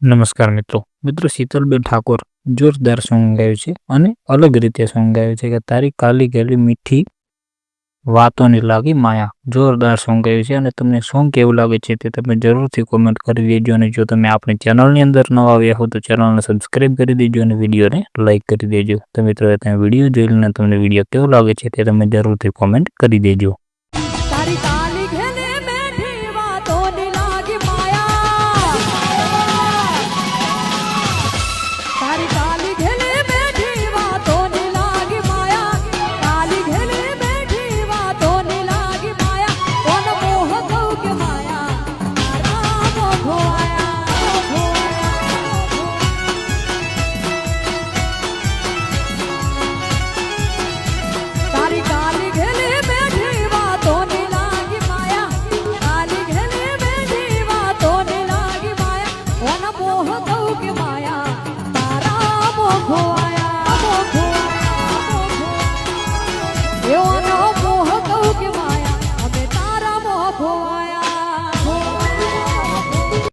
નમસ્કાર મિત્રો શીતલબેન ઠાકોર જોરદાર સોંગ ગાયું છે અને અલગ રીતે સોંગ ગાયું છે કે તારી કાલી ગેલી મીઠી વાતોની લાગી માયા. જોરદાર સોંગ ગાયું છે અને તમને સોંગ કેવું લાગે છે તે તમે જરૂરથી કોમેન્ટ કરી દેજો. અને જો તમે આપણી ચેનલની અંદર નવા આવ્યા હો તો ચેનલને સબસ્ક્રાઈબ કરી દેજો અને વિડીયોને લાઈક કરી દેજો. તો મિત્રો તમે વિડીયો જોઈને તમને વિડીયો કેવો લાગે છે તે તમે જરૂરથી કોમેન્ટ કરી દેજો. મોહ કઉ કે માયા